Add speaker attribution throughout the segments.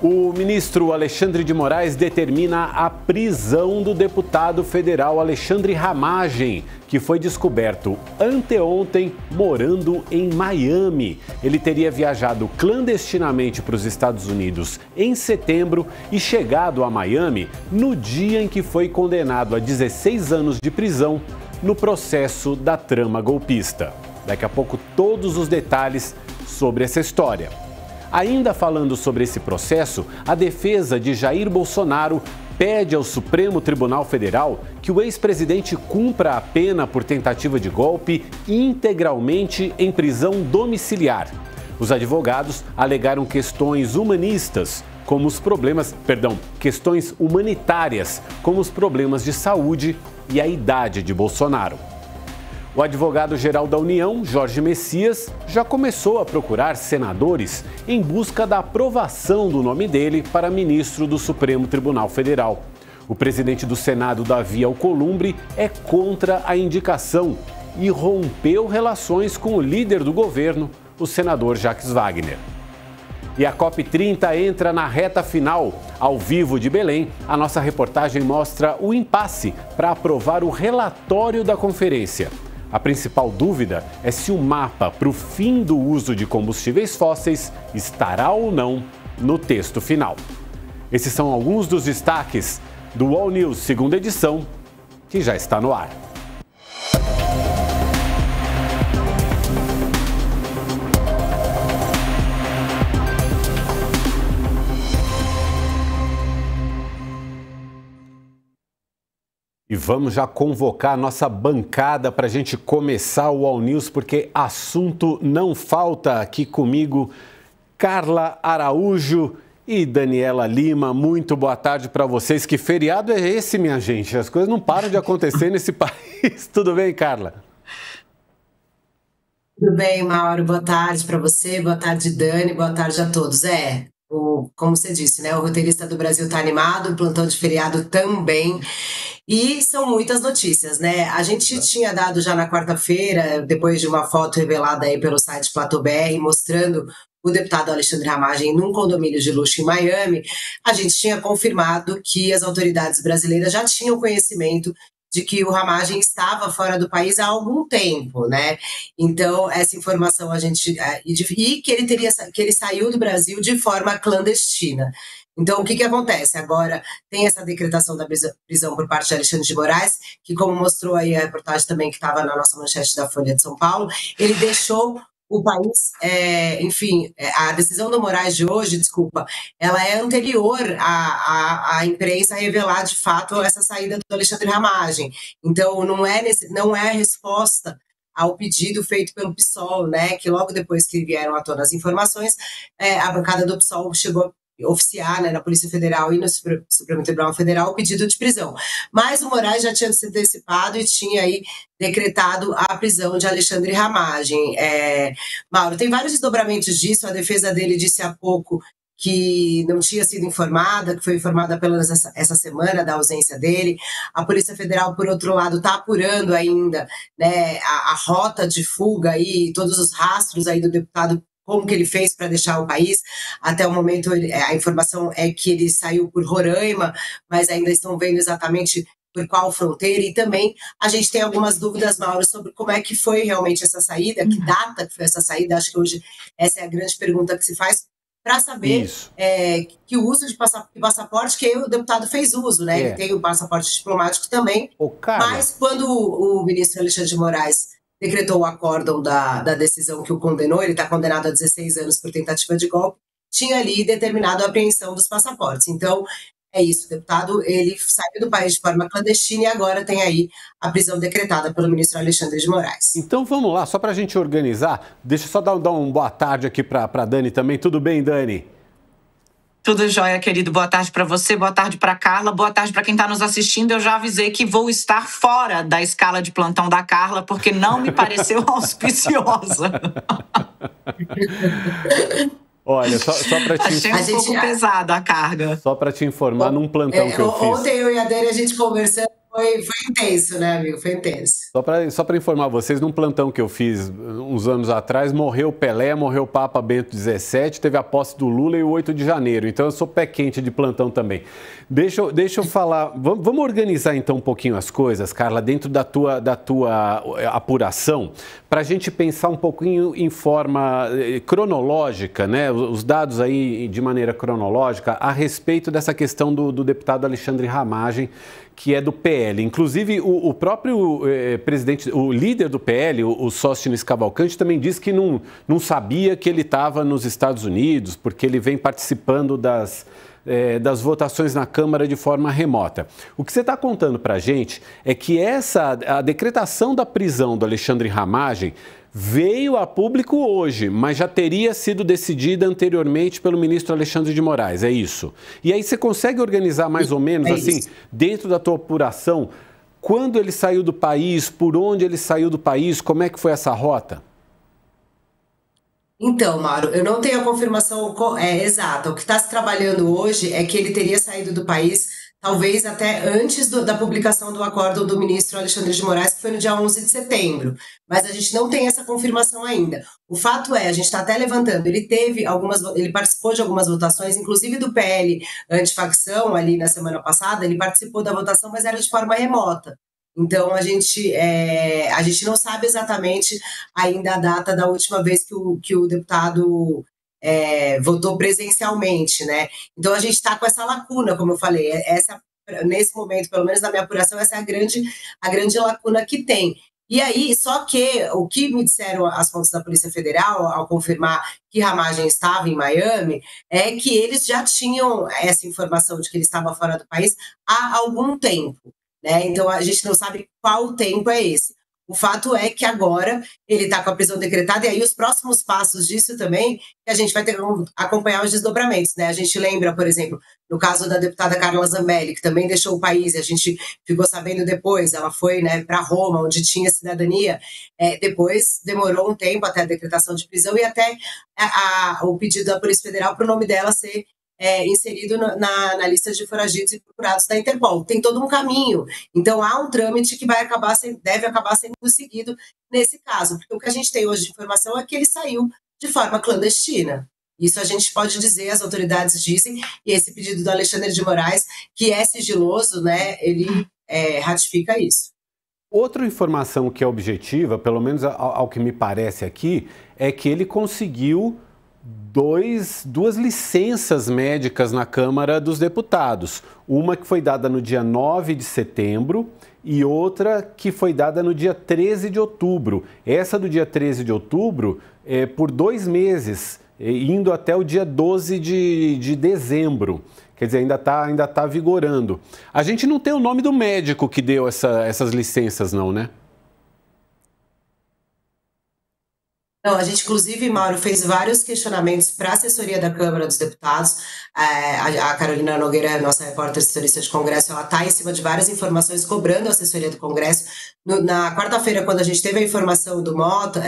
Speaker 1: O ministro Alexandre de Moraes determina a prisão do deputado federal Alexandre Ramagem, que foi descoberto anteontem morando em Miami. Ele teria viajado clandestinamente para os Estados Unidos em setembro e chegado a Miami no dia em que foi condenado a 16 anos de prisão no processo da trama golpista. Daqui a pouco, todos os detalhes sobre essa história. Ainda falando sobre esse processo, a defesa de Jair Bolsonaro pede ao Supremo Tribunal Federal que o ex-presidente cumpra a pena por tentativa de golpe integralmente em prisão domiciliar. Os advogados alegaram questões humanitárias, como os problemas de saúde e a idade de Bolsonaro. O advogado-geral da União, Jorge Messias, já começou a procurar senadores em busca da aprovação do nome dele para ministro do Supremo Tribunal Federal. O presidente do Senado, Davi Alcolumbre, é contra a indicação e rompeu relações com o líder do governo, o senador Jacques Wagner. E a COP30 entra na reta final. Ao vivo de Belém, a nossa reportagem mostra o impasse para aprovar o relatório da conferência. A principal dúvida é se o mapa para o fim do uso de combustíveis fósseis estará ou não no texto final. Esses são alguns dos destaques do UOL News, segunda edição, que já está no ar. E vamos já convocar a nossa bancada para a gente começar o All News, porque assunto não falta. Aqui comigo, Carla Araújo e Daniela Lima. Muito boa tarde para vocês. Que feriado é esse, minha gente? As coisas não param de acontecer nesse país. Tudo bem, Carla?
Speaker 2: Tudo bem, Mauro. Boa tarde para você, boa tarde, Dani, boa tarde a todos. Como você disse, né? O roteirista do Brasil está animado, o plantão de feriado também. E são muitas notícias, né? A gente tinha dado já na quarta-feira, depois de uma foto revelada aí pelo site Platô BR, mostrando o deputado Alexandre Ramagem num condomínio de luxo em Miami, a gente tinha confirmado que as autoridades brasileiras já tinham conhecimento de que o Ramagem estava fora do país há algum tempo, né? Então, essa informação e que ele saiu do Brasil de forma clandestina. Então, o que acontece? Agora tem essa decretação da prisão por parte de Alexandre de Moraes, que, como mostrou aí a reportagem também que estava na nossa manchete da Folha de São Paulo, ele deixou o país, a decisão do Moraes de hoje, ela é anterior à imprensa revelar de fato essa saída do Alexandre Ramagem. Então, não é resposta ao pedido feito pelo PSOL, né, que logo depois que vieram à tona as informações, a bancada do PSOL chegou a oficiar, né, na Polícia Federal e no Supremo Tribunal Federal o pedido de prisão. Mas o Moraes já tinha se antecipado e tinha aí decretado a prisão de Alexandre Ramagem. Mauro, tem vários desdobramentos disso, a defesa dele disse há pouco que não tinha sido informada, que foi informada apenas essa semana da ausência dele. A Polícia Federal, por outro lado, está apurando ainda, né, a rota de fuga e todos os rastros aí do deputado, como que ele fez para deixar o país. Até o momento, a informação é que ele saiu por Roraima, mas ainda estão vendo exatamente por qual fronteira. E também a gente tem algumas dúvidas, Mauro, sobre como é que foi realmente essa saída, que data que foi essa saída. Acho que hoje essa é a grande pergunta que se faz, para saber que o uso de passaporte, que o deputado fez uso, né? Ele tem o passaporte diplomático também, mas quando o ministro Alexandre de Moraes decretou o acórdão da decisão que o condenou, ele está condenado a 16 anos por tentativa de golpe, tinha ali determinado a apreensão dos passaportes. Então, é isso, o deputado, ele saiu do país de forma clandestina e agora tem aí a prisão decretada pelo ministro Alexandre de Moraes.
Speaker 1: Então vamos lá, só para a gente organizar, deixa eu só dar uma boa tarde aqui para a Dani também. Tudo bem, Dani?
Speaker 3: Tudo jóia, querido. Boa tarde para você, boa tarde para Carla, boa tarde para quem está nos assistindo. Eu já avisei que vou estar fora da escala de plantão da Carla, porque não me pareceu auspiciosa.
Speaker 1: Olha, só para te...
Speaker 3: Achei um pouco pesada a carga.
Speaker 1: Só para te informar, num plantão que eu fiz...
Speaker 2: Ontem eu e a Dani, a gente conversando, Foi intenso, né, amigo? Foi intenso.
Speaker 1: Só para informar vocês, num plantão que eu fiz uns anos atrás, morreu Pelé, morreu o Papa Bento XVII, teve a posse do Lula e o 8 de janeiro. Então eu sou pé quente de plantão também. Deixa eu falar, vamos organizar então um pouquinho as coisas, Carla, dentro da tua apuração, para a gente pensar um pouquinho em forma cronológica, né? Os dados aí de maneira cronológica a respeito dessa questão do deputado Alexandre Ramagem, que é do PL. Inclusive, o próprio presidente, o líder do PL, o Sóstenes Cavalcante, também disse que não sabia que ele estava nos Estados Unidos, porque ele vem participando das votações na Câmara de forma remota. O que você está contando para a gente é que a decretação da prisão do Alexandre Ramagem veio a público hoje, mas já teria sido decidida anteriormente pelo ministro Alexandre de Moraes, é isso? E aí você consegue organizar mais ou menos, assim, dentro da tua apuração, quando ele saiu do país, por onde ele saiu do país, como é que foi essa rota?
Speaker 2: Então, Mauro, eu não tenho a confirmação exata. O que está se trabalhando hoje é que ele teria saído do país, talvez até antes da publicação do acórdão do ministro Alexandre de Moraes, que foi no dia 11 de setembro. Mas a gente não tem essa confirmação ainda. O fato é, a gente está até levantando, ele participou de algumas votações, inclusive do PL antifacção, ali na semana passada, ele participou da votação, mas era de forma remota. Então, a gente não sabe exatamente ainda a data da última vez que o deputado votou presencialmente, né? Então, a gente está com essa lacuna, como eu falei, nesse momento, pelo menos na minha apuração, essa é a grande lacuna que tem. E aí, só que o que me disseram as fontes da Polícia Federal, ao confirmar que Ramagem estava em Miami, é que eles já tinham essa informação de que ele estava fora do país há algum tempo. Né? Então, a gente não sabe qual tempo é esse. O fato é que agora ele está com a prisão decretada, e aí os próximos passos disso também, que a gente vai ter que acompanhar os desdobramentos. Né? A gente lembra, por exemplo, no caso da deputada Carla Zambelli, que também deixou o país, e a gente ficou sabendo depois, ela foi, né, para Roma, onde tinha cidadania, depois demorou um tempo até a decretação de prisão e até o pedido da Polícia Federal para o nome dela ser inserido na lista de foragidos e procurados da Interpol. Tem todo um caminho. Então, há um trâmite que deve acabar sendo seguido nesse caso, porque o que a gente tem hoje de informação é que ele saiu de forma clandestina. Isso a gente pode dizer, as autoridades dizem, e esse pedido do Alexandre de Moraes, que é sigiloso, né, ele ratifica isso.
Speaker 1: Outra informação que é objetiva, pelo menos ao que me parece aqui, é que ele conseguiu duas licenças médicas na Câmara dos Deputados. Uma que foi dada no dia 9 de setembro e outra que foi dada no dia 13 de outubro. Essa do dia 13 de outubro é por 2 meses, indo até o dia 12 de dezembro. Quer dizer, ainda tá vigorando. A gente não tem o nome do médico que deu essas licenças, não, né?
Speaker 2: Não, a gente, inclusive, Mauro, fez vários questionamentos para a assessoria da Câmara dos Deputados. A Carolina Nogueira, nossa repórter assessorista de Congresso, ela está em cima de várias informações, cobrando a assessoria do Congresso. Na quarta-feira, quando a gente teve a informação do Mota,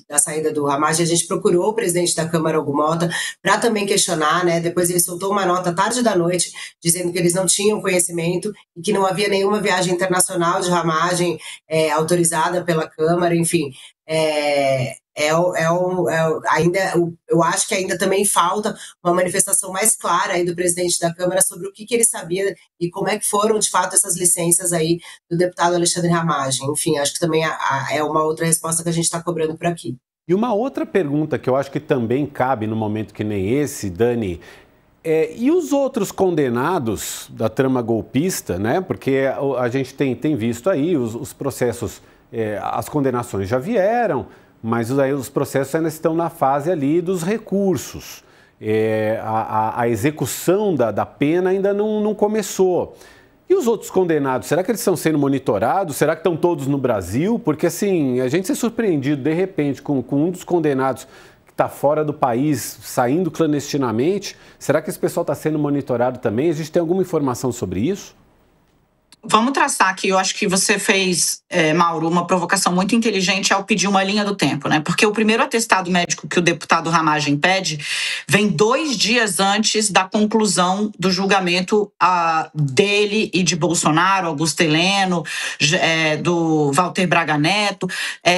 Speaker 2: da saída do Ramagem, a gente procurou o presidente da Câmara, Hugo Mota, para também questionar, né? Depois ele soltou uma nota tarde da noite, dizendo que eles não tinham conhecimento e que não havia nenhuma viagem internacional de Ramagem autorizada pela Câmara, enfim. Eu acho que ainda também falta uma manifestação mais clara aí do presidente da Câmara sobre o que ele sabia e como é que foram, de fato, essas licenças aí do deputado Alexandre Ramagem. Enfim, acho que também é uma outra resposta que a gente está cobrando por aqui.
Speaker 1: E uma outra pergunta que eu acho que também cabe no momento que nem esse, Dani, e os outros condenados da trama golpista, né? Porque a gente tem visto aí os processos, as condenações já vieram, mas aí os processos ainda estão na fase ali dos recursos. A execução da pena ainda não começou. E os outros condenados, será que eles estão sendo monitorados? Será que estão todos no Brasil? Porque assim, a gente se surpreendido de repente com um dos condenados que está fora do país, saindo clandestinamente. Será que esse pessoal está sendo monitorado também? A gente tem alguma informação sobre isso?
Speaker 3: Vamos traçar aqui, eu acho que você fez, Mauro, uma provocação muito inteligente ao pedir uma linha do tempo, né? Porque o primeiro atestado médico que o deputado Ramagem pede vem 2 dias antes da conclusão do julgamento dele e de Bolsonaro, Augusto Heleno, do Walter Braga Neto.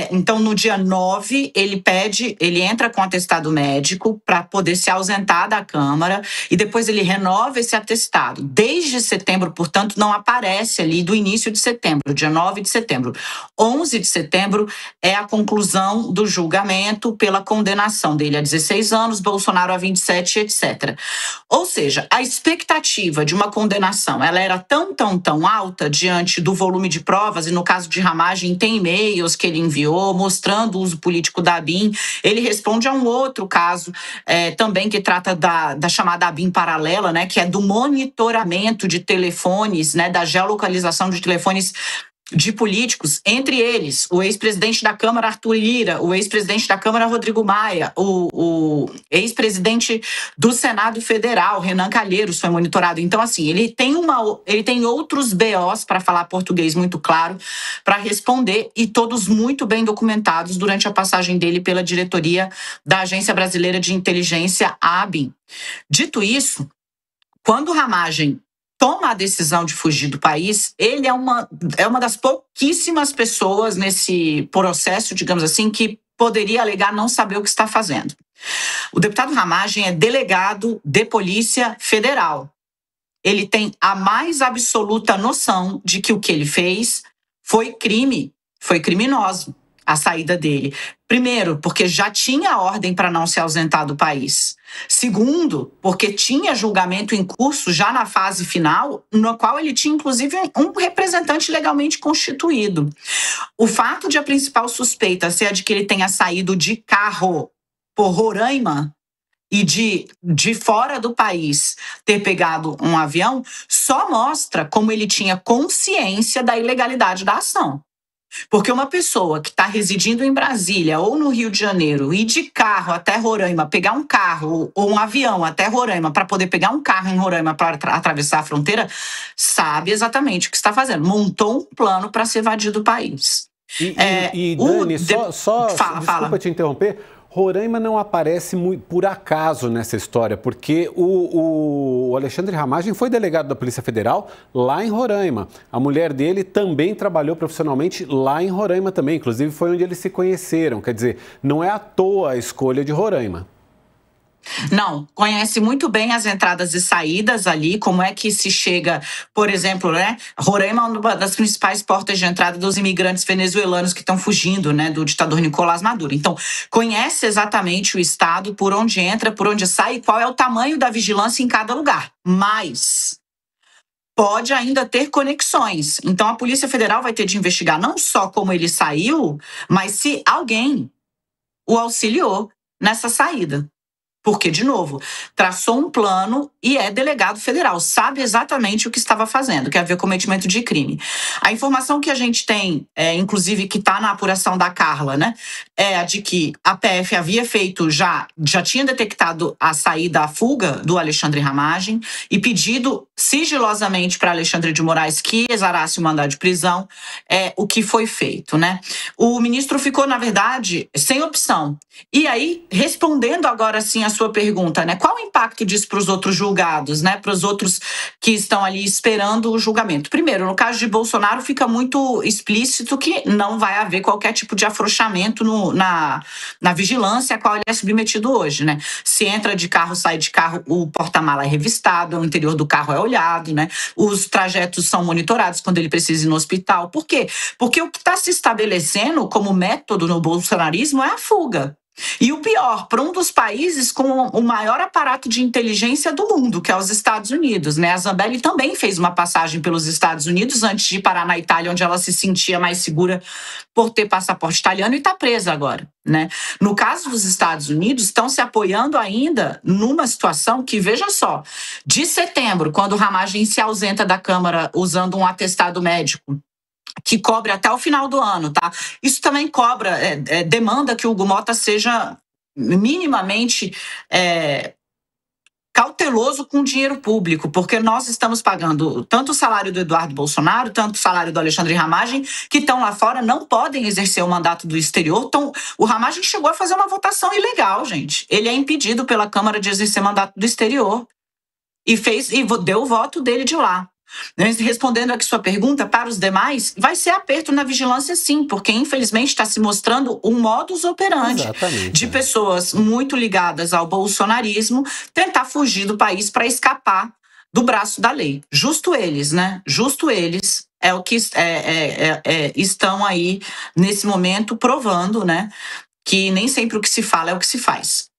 Speaker 3: Então, no dia 9, ele entra com atestado médico para poder se ausentar da Câmara e depois ele renova esse atestado. Desde setembro, portanto, não aparece ali do início de setembro, dia 9 de setembro. 11 de setembro é a conclusão do julgamento pela condenação dele a 16 anos, Bolsonaro a 27, etc. Ou seja, a expectativa de uma condenação, ela era tão alta diante do volume de provas, e no caso de Ramagem tem e-mails que ele enviou mostrando o uso político da ABIN. Ele responde a um outro caso também que trata da chamada ABIN paralela, né, que é do monitoramento de telefones, né, da geolocalização de telefones de políticos, entre eles o ex-presidente da Câmara Arthur Lira, o ex-presidente da Câmara Rodrigo Maia, o ex-presidente do Senado Federal, Renan Calheiros, foi monitorado. Então, assim, ele tem outros BOs, para falar português muito claro, para responder, e todos muito bem documentados durante a passagem dele pela diretoria da Agência Brasileira de Inteligência, a ABIN. Dito isso, quando o Ramagem toma a decisão de fugir do país, ele é uma das pouquíssimas pessoas nesse processo, digamos assim, que poderia alegar não saber o que está fazendo. O deputado Ramagem é delegado de Polícia Federal. Ele tem a mais absoluta noção de que o que ele fez foi crime, foi criminoso, a saída dele. Primeiro, porque já tinha ordem para não se ausentar do país. Segundo, porque tinha julgamento em curso já na fase final, no qual ele tinha, inclusive, um representante legalmente constituído. O fato de a principal suspeita ser a de que ele tenha saído de carro por Roraima e de fora do país ter pegado um avião, só mostra como ele tinha consciência da ilegalidade da ação. Porque uma pessoa que está residindo em Brasília ou no Rio de Janeiro e de carro até Roraima, pegar um carro ou um avião até Roraima para poder pegar um carro em Roraima para atravessar a fronteira, sabe exatamente o que está fazendo. Montou um plano para se evadir do país.
Speaker 1: Dani, desculpa te interromper, Roraima não aparece por acaso nessa história, porque o Alexandre Ramagem foi delegado da Polícia Federal lá em Roraima. A mulher dele também trabalhou profissionalmente lá em Roraima também, inclusive foi onde eles se conheceram. Quer dizer, não é à toa a escolha de Roraima.
Speaker 3: Não, conhece muito bem as entradas e saídas ali, como é que se chega, por exemplo, né? Roraima é uma das principais portas de entrada dos imigrantes venezuelanos que estão fugindo, né, do ditador Nicolás Maduro. Então, conhece exatamente o estado, por onde entra, por onde sai e qual é o tamanho da vigilância em cada lugar. Mas pode ainda ter conexões. Então, a Polícia Federal vai ter de investigar não só como ele saiu, mas se alguém o auxiliou nessa saída. Porque, de novo, traçou um plano e é delegado federal, sabe exatamente o que estava fazendo, que havia cometimento de crime. A informação que a gente tem, inclusive que está na apuração da Carla, né, é a de que a PF havia feito, já tinha detectado a saída, a fuga do Alexandre Ramagem e pedido sigilosamente para Alexandre de Moraes que exarasse o mandado de prisão, o que foi feito, né? O ministro ficou, na verdade, sem opção. E aí, respondendo agora sim a sua pergunta, né? Qual o impacto disso para os outros julgados, né? Para os outros que estão ali esperando o julgamento? Primeiro, no caso de Bolsonaro, fica muito explícito que não vai haver qualquer tipo de afrouxamento na vigilância a qual ele é submetido hoje, né? Se entra de carro, sai de carro, o porta-mala é revistado, o interior do carro é olhado, né? Os trajetos são monitorados quando ele precisa ir no hospital. Por quê? Porque o que está se estabelecendo como método no bolsonarismo é a fuga. E o pior, para um dos países com o maior aparato de inteligência do mundo, que é os Estados Unidos, né? A Zambelli também fez uma passagem pelos Estados Unidos antes de parar na Itália, onde ela se sentia mais segura por ter passaporte italiano, e está presa agora, né? No caso dos Estados Unidos, estão se apoiando ainda numa situação que, veja só, de setembro, quando o Ramagem se ausenta da Câmara usando um atestado médico, que cobre até o final do ano, tá? Isso também cobra, demanda que o Hugo Mota seja minimamente cauteloso com o dinheiro público, porque nós estamos pagando tanto o salário do Eduardo Bolsonaro, tanto o salário do Alexandre Ramagem, que estão lá fora, não podem exercer o mandato do exterior. Então, o Ramagem chegou a fazer uma votação ilegal, gente. Ele é impedido pela Câmara de exercer mandato do exterior e deu o voto dele de lá. Respondendo aqui sua pergunta, para os demais, vai ser aperto na vigilância sim, porque infelizmente está se mostrando um modus operandi de pessoas muito ligadas ao bolsonarismo tentar fugir do país para escapar do braço da lei. Justo eles, né? Justo eles é o que estão aí nesse momento provando, né? Que nem sempre o que se fala é o que se faz.